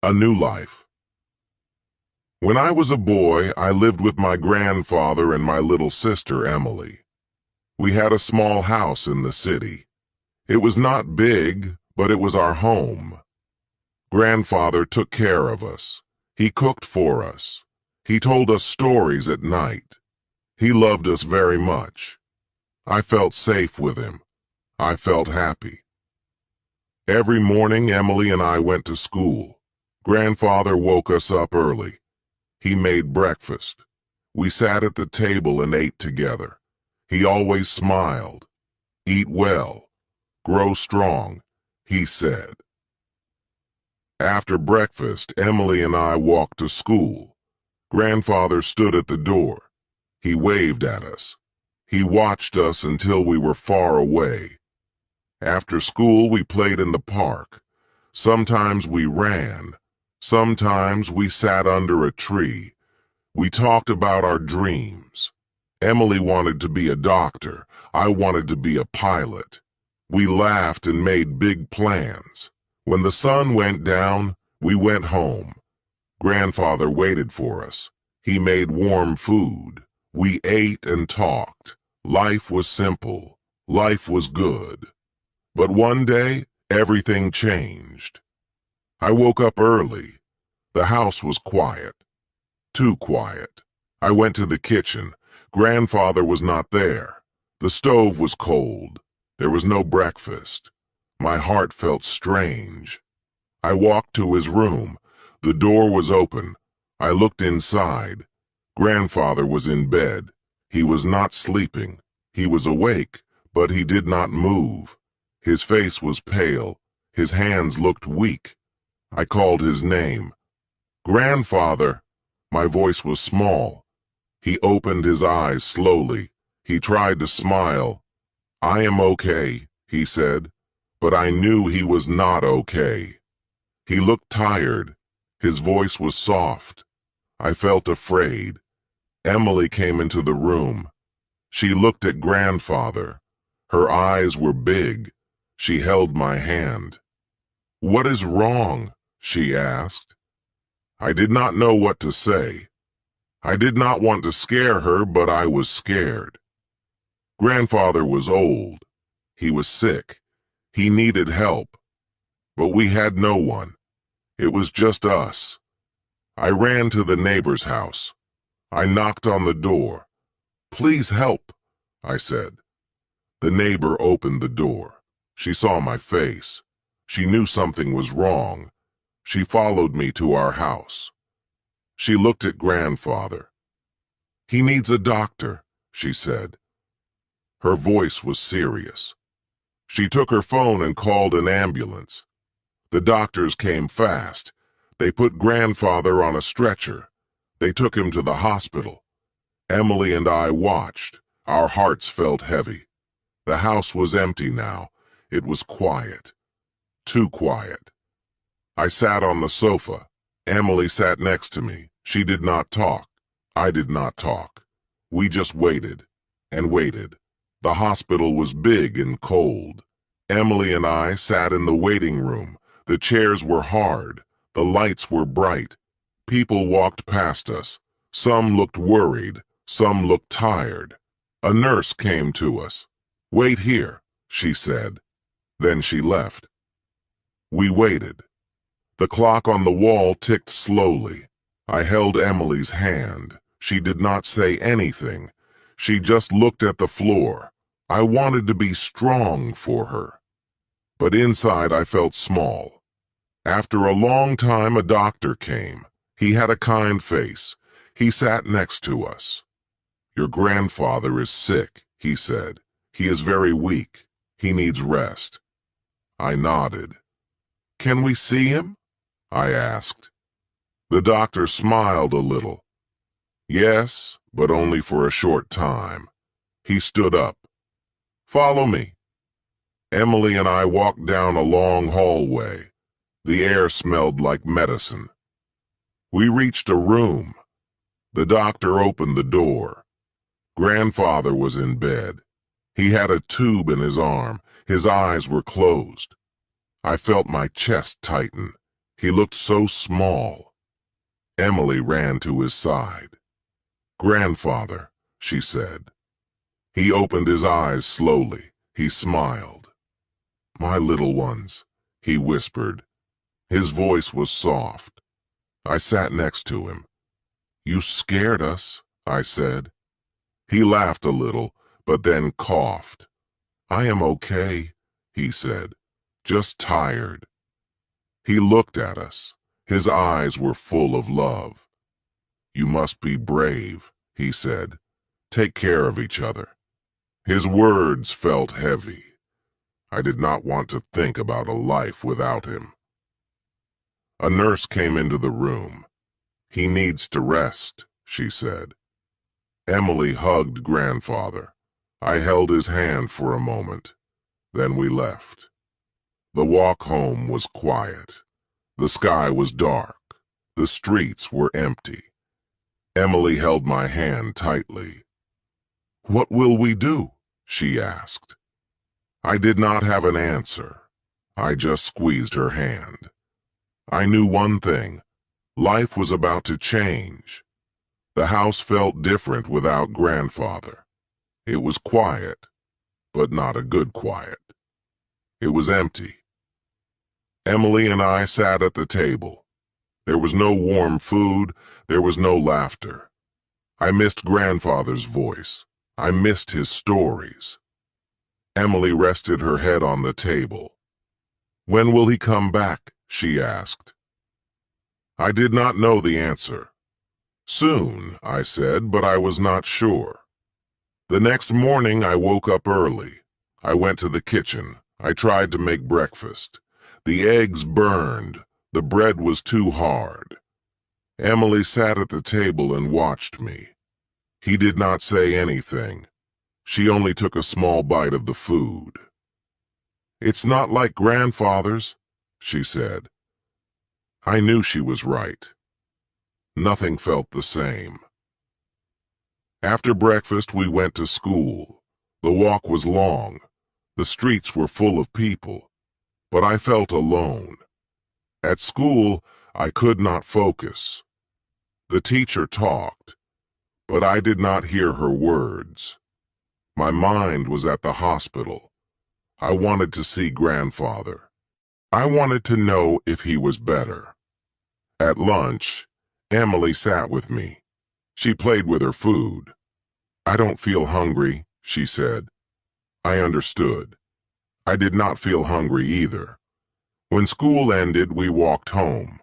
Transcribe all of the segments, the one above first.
A New Life. When I was a boy, I lived with my grandfather and my little sister, Emily. We had a small house in the city. It was not big, but it was our home. Grandfather took care of us. He cooked for us. He told us stories at night. He loved us very much. I felt safe with him. I felt happy. Every morning, Emily and I went to school. Grandfather woke us up early. He made breakfast. We sat at the table and ate together. He always smiled. "Eat well. Grow strong," he said. After breakfast, Emily and I walked to school. Grandfather stood at the door. He waved at us. He watched us until we were far away. After school, we played in the park. Sometimes we ran. Sometimes we sat under a tree. We talked about our dreams. Emily wanted to be a doctor. I wanted to be a pilot. We laughed and made big plans. When the sun went down, we went home. Grandfather waited for us. He made warm food. We ate and talked. Life was simple. Life was good. But one day, everything changed. I woke up early. The house was quiet. Too quiet. I went to the kitchen. Grandfather was not there. The stove was cold. There was no breakfast. My heart felt strange. I walked to his room. The door was open. I looked inside. Grandfather was in bed. He was not sleeping. He was awake, but he did not move. His face was pale. His hands looked weak. I called his name. "Grandfather!" My voice was small. He opened his eyes slowly. He tried to smile. "I am okay," he said, but I knew he was not okay. He looked tired. His voice was soft. I felt afraid. Emily came into the room. She looked at Grandfather. Her eyes were big. She held my hand. "What is wrong?" she asked. I did not know what to say. I did not want to scare her, but I was scared. Grandfather was old. He was sick. He needed help. But we had no one. It was just us. I ran to the neighbor's house. I knocked on the door. "Please help," I said. The neighbor opened the door. She saw my face. She knew something was wrong. She followed me to our house. She looked at Grandfather. "He needs a doctor," she said. Her voice was serious. She took her phone and called an ambulance. The doctors came fast. They put Grandfather on a stretcher. They took him to the hospital. Emily and I watched. Our hearts felt heavy. The house was empty now. It was quiet. Too quiet. I sat on the sofa. Emily sat next to me. She did not talk. I did not talk. We just waited and waited. The hospital was big and cold. Emily and I sat in the waiting room. The chairs were hard. The lights were bright. People walked past us. Some looked worried. Some looked tired. A nurse came to us. "Wait here," she said. Then she left. We waited. The clock on the wall ticked slowly. I held Emily's hand. She did not say anything. She just looked at the floor. I wanted to be strong for her. But inside I felt small. After a long time, a doctor came. He had a kind face. He sat next to us. "Your grandfather is sick," he said. "He is very weak. He needs rest." I nodded. "Can we see him?" I asked. The doctor smiled a little. "Yes, but only for a short time." He stood up. "Follow me." Emily and I walked down a long hallway. The air smelled like medicine. We reached a room. The doctor opened the door. Grandfather was in bed. He had a tube in his arm. His eyes were closed. I felt my chest tighten. He looked so small. Emily ran to his side. "Grandfather," she said. He opened his eyes slowly. He smiled. "My little ones," he whispered. His voice was soft. I sat next to him. "You scared us," I said. He laughed a little, but then coughed. "I am okay," he said. "Just tired." He looked at us. His eyes were full of love. "You must be brave," he said. "Take care of each other." His words felt heavy. I did not want to think about a life without him. A nurse came into the room. "He needs to rest," she said. Emily hugged grandfather. I held his hand for a moment. Then we left. The walk home was quiet. The sky was dark. The streets were empty. Emily held my hand tightly. "What will we do?" she asked. I did not have an answer. I just squeezed her hand. I knew one thing. Life was about to change. The house felt different without grandfather. It was quiet, but not a good quiet. It was empty. Emily and I sat at the table. There was no warm food. There was no laughter. I missed grandfather's voice. I missed his stories. Emily rested her head on the table. "When will he come back?" she asked. I did not know the answer. "Soon," I said, but I was not sure. The next morning I woke up early. I went to the kitchen. I tried to make breakfast. The eggs burned. The bread was too hard. Emily sat at the table and watched me. He did not say anything. She only took a small bite of the food. "It's not like grandfather's," she said. I knew she was right. Nothing felt the same. After breakfast, we went to school. The walk was long. The streets were full of people. But I felt alone. At school, I could not focus. The teacher talked, but I did not hear her words. My mind was at the hospital. I wanted to see grandfather. I wanted to know if he was better. At lunch, Emily sat with me. She played with her food. "I don't feel hungry," she said. I understood. I did not feel hungry either. When school ended, we walked home.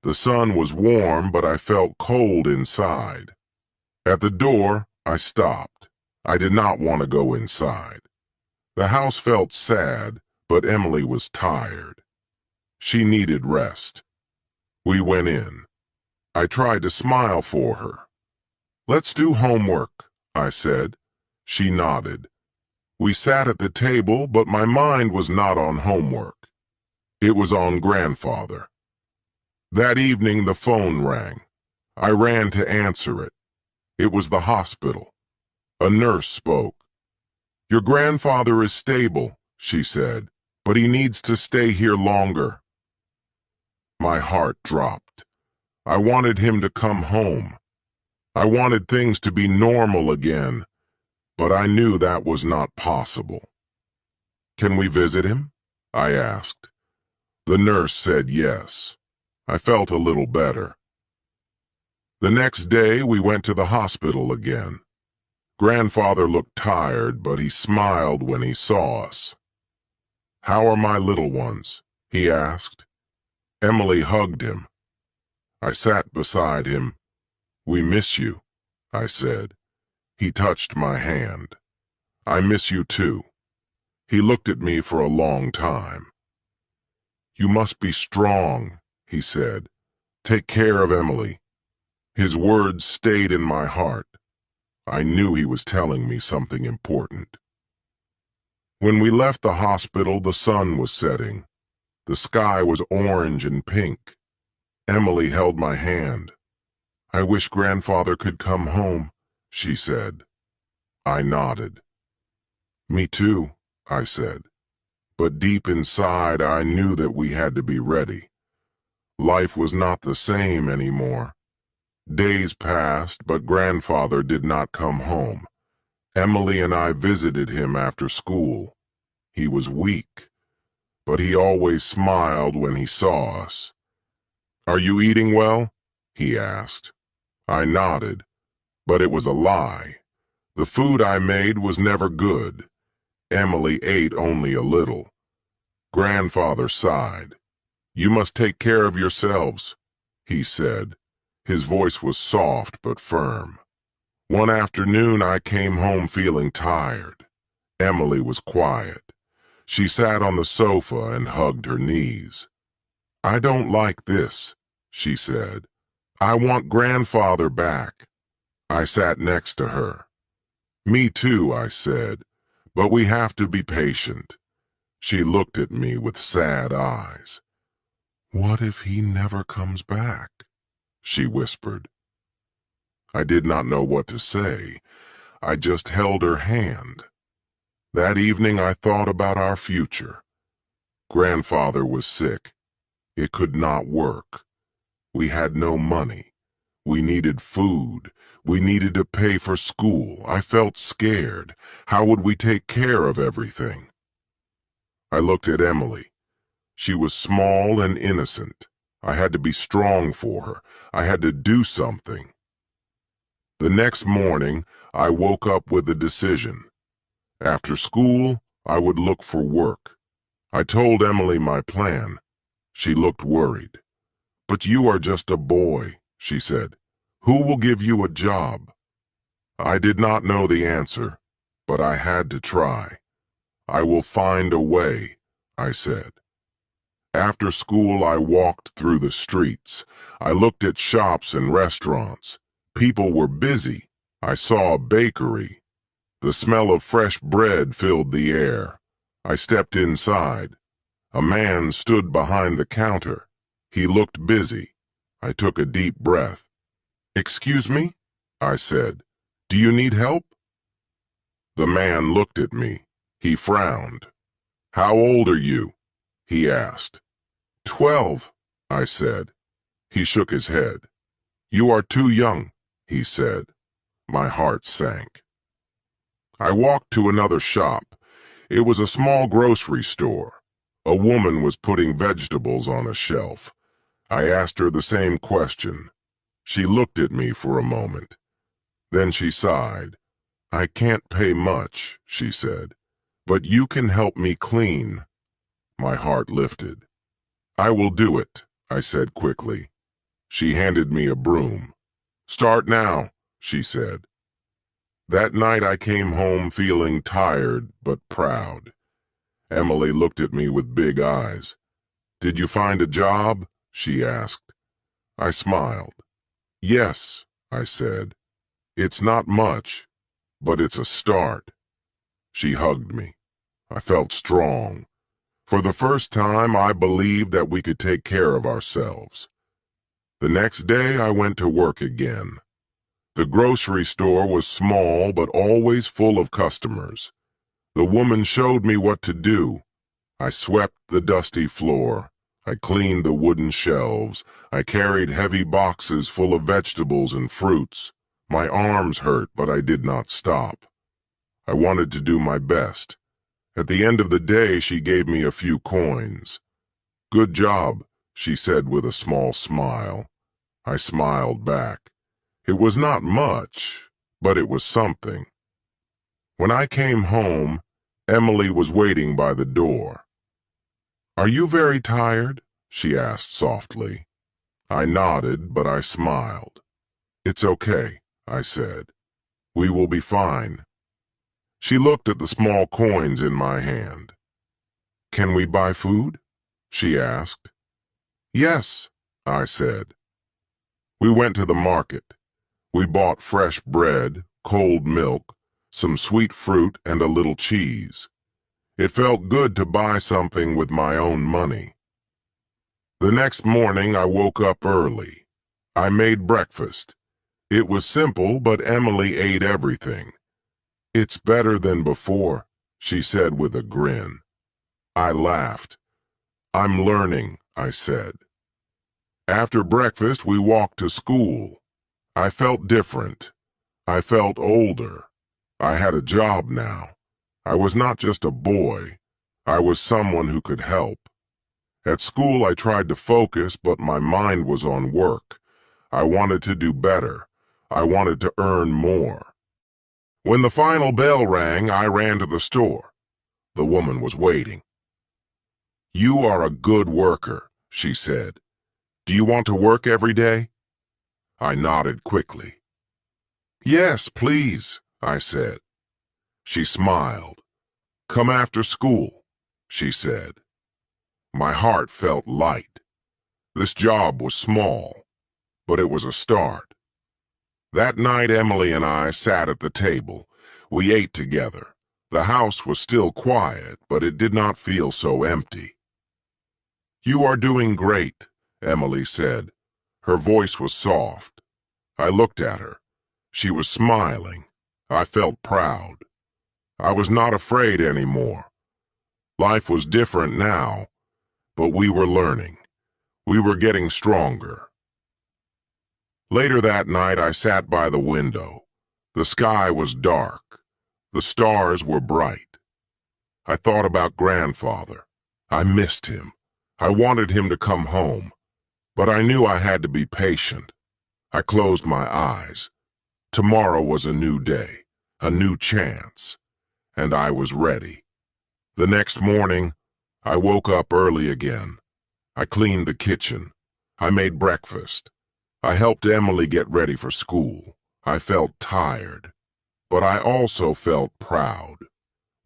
The sun was warm, but I felt cold inside. At the door, I stopped. I did not want to go inside. The house felt sad, but Emily was tired. She needed rest. We went in. I tried to smile for her. "Let's do homework," I said. She nodded. We sat at the table, but my mind was not on homework. It was on grandfather. That evening the phone rang. I ran to answer it. It was the hospital. A nurse spoke. "Your grandfather is stable," she said, "but he needs to stay here longer." My heart dropped. I wanted him to come home. I wanted things to be normal again, but I knew that was not possible. "Can we visit him?" I asked. The nurse said yes. I felt a little better. The next day we went to the hospital again. Grandfather looked tired, but he smiled when he saw us. "How are my little ones?" he asked. Emily hugged him. I sat beside him. "We miss you," I said. He touched my hand. "I miss you too." He looked at me for a long time. "You must be strong," he said. "Take care of Emily." His words stayed in my heart. I knew he was telling me something important. When we left the hospital, the sun was setting. The sky was orange and pink. Emily held my hand. "I wish grandfather could come home," she said. I nodded. "Me too," I said. But deep inside, I knew that we had to be ready. Life was not the same anymore. Days passed, but grandfather did not come home. Emily and I visited him after school. He was weak, but he always smiled when he saw us. "Are you eating well?" he asked. I nodded, but it was a lie. The food I made was never good. Emily ate only a little. Grandfather sighed. "You must take care of yourselves," he said. His voice was soft but firm. One afternoon I came home feeling tired. Emily was quiet. She sat on the sofa and hugged her knees. "I don't like this," she said. "I want grandfather back." I sat next to her. "Me too," I said, "but we have to be patient." She looked at me with sad eyes. "What if he never comes back?" she whispered. I did not know what to say. I just held her hand. That evening I thought about our future. Grandfather was sick. It could not work. We had no money. We needed food. We needed to pay for school. I felt scared. How would we take care of everything? I looked at Emily. She was small and innocent. I had to be strong for her. I had to do something. The next morning, I woke up with a decision. After school, I would look for work. I told Emily my plan. She looked worried. "But you are just a boy," she said. "Who will give you a job?" I did not know the answer, but I had to try. "I will find a way," I said. After school, I walked through the streets. I looked at shops and restaurants. People were busy. I saw a bakery. The smell of fresh bread filled the air. I stepped inside. A man stood behind the counter. He looked busy. I took a deep breath. "Excuse me?" I said. "Do you need help?" The man looked at me. He frowned. "How old are you?" he asked. 12, I said. He shook his head. "You are too young," he said. My heart sank. I walked to another shop. It was a small grocery store. A woman was putting vegetables on a shelf. I asked her the same question. She looked at me for a moment. Then she sighed. "I can't pay much," she said, "but you can help me clean." My heart lifted. "I will do it," I said quickly. She handed me a broom. "Start now," she said. That night I came home feeling tired but proud. Emily looked at me with big eyes. "Did you find a job?" she asked. I smiled. "Yes," I said. "It's not much, but it's a start." She hugged me. I felt strong. For the first time, I believed that we could take care of ourselves. The next day, I went to work again. The grocery store was small but always full of customers. The woman showed me what to do. I swept the dusty floor. I cleaned the wooden shelves. I carried heavy boxes full of vegetables and fruits. My arms hurt, but I did not stop. I wanted to do my best. At the end of the day, she gave me a few coins. "Good job," she said with a small smile. I smiled back. It was not much, but it was something. When I came home, Emily was waiting by the door. "Are you very tired?" she asked softly. I nodded, but I smiled. "It's okay," I said. "We will be fine." She looked at the small coins in my hand. "Can we buy food?" she asked. "Yes," I said. We went to the market. We bought fresh bread, cold milk, some sweet fruit, and a little cheese. It felt good to buy something with my own money. The next morning I woke up early. I made breakfast. It was simple, but Emily ate everything. "It's better than before," she said with a grin. I laughed. "I'm learning," I said. After breakfast, we walked to school. I felt different. I felt older. I had a job now. I was not just a boy. I was someone who could help. At school, I tried to focus, but my mind was on work. I wanted to do better. I wanted to earn more. When the final bell rang, I ran to the store. The woman was waiting. "You are a good worker," she said. "Do you want to work every day?" I nodded quickly. "Yes, please," I said. She smiled. "Come after school," she said. My heart felt light. This job was small, but it was a start. That night, Emily and I sat at the table. We ate together. The house was still quiet, but it did not feel so empty. "You are doing great," Emily said. Her voice was soft. I looked at her. She was smiling. I felt proud. I was not afraid anymore. Life was different now, but we were learning. We were getting stronger. Later that night, I sat by the window. The sky was dark. The stars were bright. I thought about Grandfather. I missed him. I wanted him to come home, but I knew I had to be patient. I closed my eyes. Tomorrow was a new day, a new chance, and I was ready. The next morning, I woke up early again. I cleaned the kitchen. I made breakfast. I helped Emily get ready for school. I felt tired, but I also felt proud.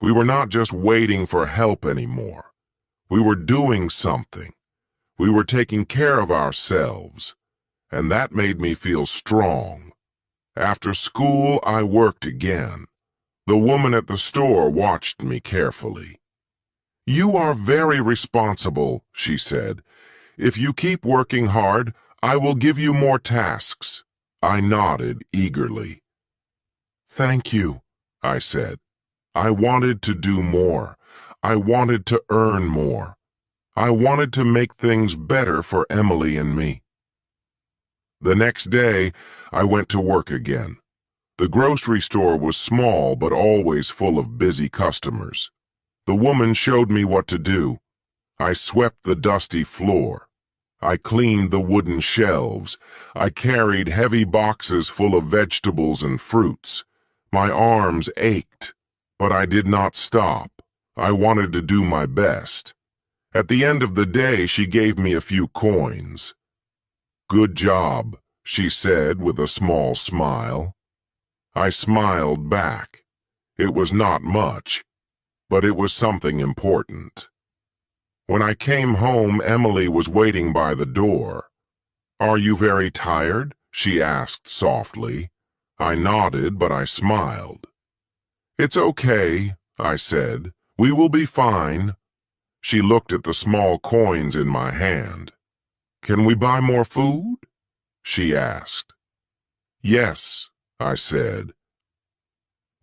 We were not just waiting for help anymore. We were doing something. We were taking care of ourselves, and that made me feel strong. After school, I worked again. The woman at the store watched me carefully. "You are very responsible," she said. "If you keep working hard, I will give you more tasks." I nodded eagerly. "Thank you," I said. I wanted to do more. I wanted to earn more. I wanted to make things better for Emily and me. The next day, I went to work again. The grocery store was small but always full of busy customers. The woman showed me what to do. I swept the dusty floor. I cleaned the wooden shelves. I carried heavy boxes full of vegetables and fruits. My arms ached, but I did not stop. I wanted to do my best. At the end of the day, she gave me a few coins. "Good job," she said with a small smile. I smiled back. It was not much, but it was something important. When I came home, Emily was waiting by the door. "Are you very tired?" she asked softly. I nodded, but I smiled. "It's okay," I said. "We will be fine." She looked at the small coins in my hand. "Can we buy more food?" she asked. "Yes," I said.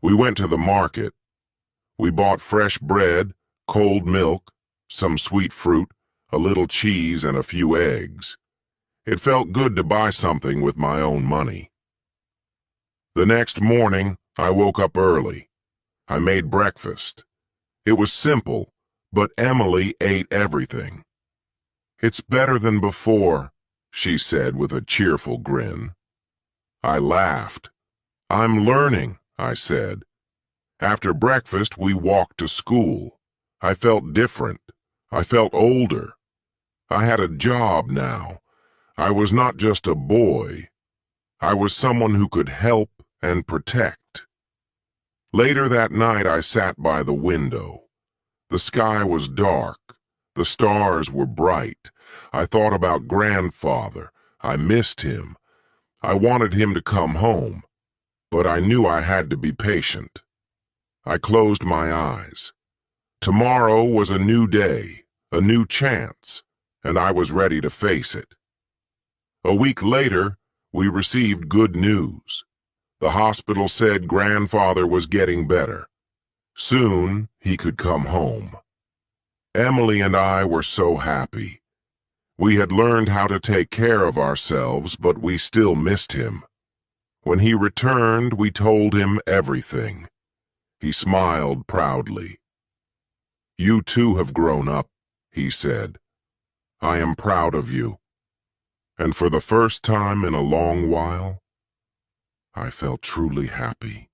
We went to the market. We bought fresh bread, cold milk, some sweet fruit, a little cheese, and a few eggs. It felt good to buy something with my own money. The next morning, I woke up early. I made breakfast. It was simple, but Emily ate everything. "It's better than before," she said with a cheerful grin. I laughed. "I'm learning," I said. After breakfast, we walked to school. I felt different. I felt older. I had a job now. I was not just a boy. I was someone who could help and protect. Later that night, I sat by the window. The sky was dark. The stars were bright. I thought about Grandfather. I missed him. I wanted him to come home, but I knew I had to be patient. I closed my eyes. Tomorrow was a new day, a new chance, and I was ready to face it. A week later, we received good news. The hospital said Grandfather was getting better. Soon, he could come home. Emily and I were so happy. We had learned how to take care of ourselves, but we still missed him. When he returned, we told him everything. He smiled proudly. "You too have grown up," he said. "I am proud of you." And for the first time in a long while, I felt truly happy.